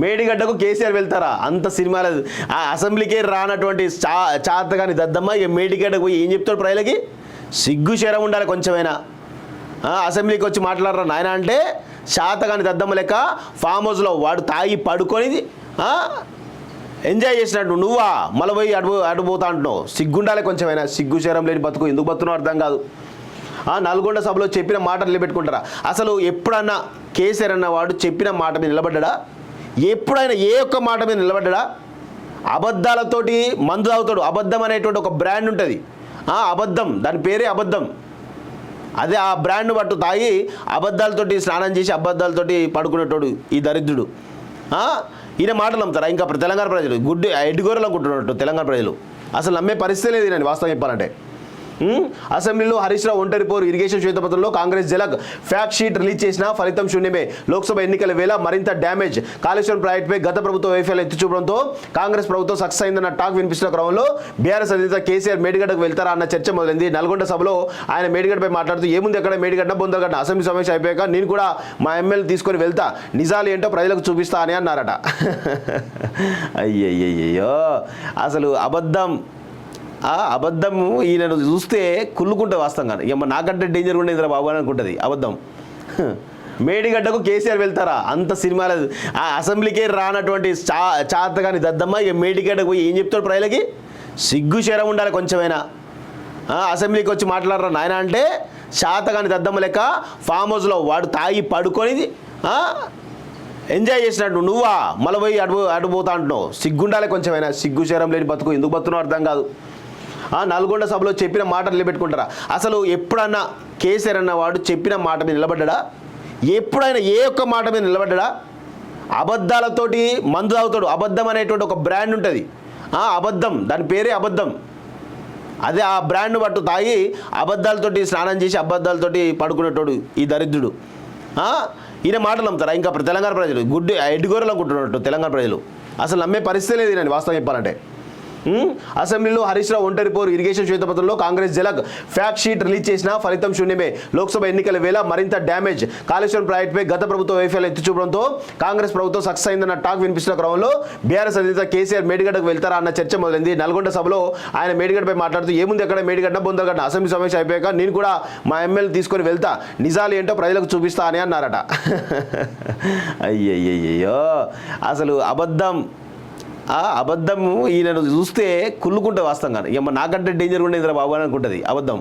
మేడిగడ్డకు కేసీఆర్ వెళ్తారా? అంత సినిమాలు ఆ అసెంబ్లీకే రానటువంటి చాతగాని దద్దమ్మ ఇక మేడిగడ్డకు పోయి ఏం చెప్తాడు ప్రజలకి? సిగ్గు శరం ఉండాలి కొంచెమైనా. అసెంబ్లీకి వచ్చి మాట్లాడరా నాయన అంటే శాతగాని దద్దమ్మ లెక్క ఫామ్ హౌస్లో వాడు తాగి పడుకొని ఎంజాయ్ చేసినట్టు నువ్వా మళ్ళీ పోయి అడుపోతా అంటున్నావు. సిగ్గుండాలి కొంచెమైనా. సిగ్గు శరం లేని బతుకు ఎందుకు బతుకున్నావు అర్థం కాదు. నల్గొండ సభలో చెప్పిన మాటలు నిలబెట్టుకుంటారా? అసలు ఎప్పుడన్నా కేసీఆర్ అన్నవాడు చెప్పిన మాట మీద నిలబడ్డా? ఎప్పుడైనా ఏ ఒక్క మాట మీద నిలబడ్డా? అబద్ధాలతోటి మందు తాగుతాడు. అబద్ధం అనేటువంటి ఒక బ్రాండ్ ఉంటుంది. అబద్ధం, దాని పేరే అబద్ధం. అదే ఆ బ్రాండ్ పట్టు తాగి అబద్ధాలతోటి స్నానం చేసి అబద్ధాలతోటి పడుకునేటోడు ఈ దరిద్రుడు. ఈయన మాటలు నమ్ముతారా? ఇంకా తెలంగాణ ప్రజలు ఎడ్డుగోరలు అనుకుంటున్నట్టు తెలంగాణ ప్రజలు అసలు నమ్మే పరిస్థితి లేదు నేను వాస్తవం చెప్పాలంటే. అసెంబ్లీలో హరీష్ రావు ఒంటరి పోరు ఇరిగేషన్ శ్వేతపత్రంలో కాంగ్రెస్ జలక్ ఫ్యాక్ట్ షీట్ రిలీజ్ చేసిన ఫలితం శూన్యమే. లోక్సభ ఎన్నికల వేళ మరింత డ్యామేజ్. కాళేశ్వరం ప్రాజెక్టుపై గత ప్రభుత్వ వైఫల్యం ఎత్తిచూపడంతో కాంగ్రెస్ ప్రభుత్వం సక్సెస్ అయిందన్న టాక్ వినిపిస్తున్న క్రమంలో బీఆర్ఎస్ అధినేత కేసీఆర్ మేడిగడ్డకు వెళ్తారా అన్న చర్చ మొదలైంది. నల్గొండ సభలో ఆయన మేడిగడ్డపై మాట్లాడుతూ ఏముంది అక్కడ మేడిగడ్డ బొందగడ్డ అసెంబ్లీ సమావేశం అయిపోయాక నేను కూడా మా ఎమ్మెల్యే తీసుకొని వెళ్తా, నిజాలు ఏంటో ప్రజలకు చూపిస్తా అని అన్నారట. అయ్యయ్యో అసలు అబద్ధం ఈయనను చూస్తే కుళ్ళుకుంటుంది వాస్తవంగా. ఇక నాకంటే డేంజర్ ఉండేది బాబు అని అనుకుంటుంది అబద్ధం. మేడిగడ్డకు కేసీఆర్ వెళ్తారా? అంత సినిమాలు ఆ అసెంబ్లీకే రానటువంటి చాతగాని దద్దమ్మ ఇక మేడిగడ్డకు పోయి ఏం చెప్తాడు ప్రజలకి? సిగ్గు శరం ఉండాలి కొంచెమైనా. అసెంబ్లీకి వచ్చి మాట్లాడరా నాయన అంటే శాతగాని దద్దమ్మ లెక్క ఫామ్ హౌస్లో వాడు తాగి పడుకొని ఎంజాయ్ చేసినట్టు నువ్వా మళ్ళీ పోయి అడుపోతా అంటున్నావు. సిగ్గుండాలి కొంచెమైనా. సిగ్గు శరం లేని బతుకు ఎందుకు బతుకున్నావు అర్థం కాదు. నల్గొండ సభలో చెప్పిన మాటలు నిలబెట్టుకుంటారా? అసలు ఎప్పుడన్నా కేసీఆర్ అన్నవాడు చెప్పిన మాట మీద నిలబడ్డా? ఎప్పుడైనా ఏ ఒక్క మాట మీద నిలబడ్డా? అబద్ధాలతోటి మందు తాగుతాడు. అబద్ధం అనేటువంటి ఒక బ్రాండ్ ఉంటుంది. అబద్ధం, దాని పేరే అబద్ధం. అదే ఆ బ్రాండ్ పట్టు తాగి అబద్ధాలతోటి స్నానం చేసి అబద్ధాలతోటి పడుకునేటోడు ఈ దరిద్రుడు. ఈయన మాటలు నమ్ముతారా? ఇంకా తెలంగాణ ప్రజలు ఎడ్డుగోరలు అనుకుంటున్నట్టు తెలంగాణ ప్రజలు అసలు నమ్మే పరిస్థితి లేదు నేను వాస్తవం చెప్పాలంటే. అసెంబ్లీలో హరీష్ రావు ఒంటరి పోరు ఇరిగేషన్ శ్వేతపత్రంలో కాంగ్రెస్ జలక్ ఫ్యాక్ట్ షీట్ రిలీజ్ చేసిన ఫలితం శూన్యమే. లోక్సభ ఎన్నికల వేళ మరింత డ్యామేజ్. కాళేశ్వరం ప్రాజెక్టుపై గత ప్రభుత్వ వైఫల్యం ఎత్తిచూపడంతో కాంగ్రెస్ ప్రభుత్వం సక్సెస్ అయిందన్న టాక్ వినిపిస్తున్న క్రమంలో బీఆర్ఎస్ అధినేత కేసీఆర్ మేడిగడ్డకు వెళ్తారా అన్న చర్చ మొదలైంది. నల్గొండ సభలో ఆయన మేడిగడ్డపై మాట్లాడుతూ ఏముంది అక్కడ మేడిగడ్డ బొందగడ్డ అసెంబ్లీ సమావేశం అయిపోయాక నేను కూడా మా ఎమ్మెల్యే తీసుకొని వెళ్తా, నిజాలు ఏంటో ప్రజలకు చూపిస్తా అని అన్నారట. అయ్యయ్యో అసలు అబద్ధం ఈయనను చూస్తే కుళ్ళుకుంటుంది వాస్తవంగా. ఇక నాకంటే డేంజర్ ఉండేది బాబు అని అనుకుంటుంది అబద్ధం.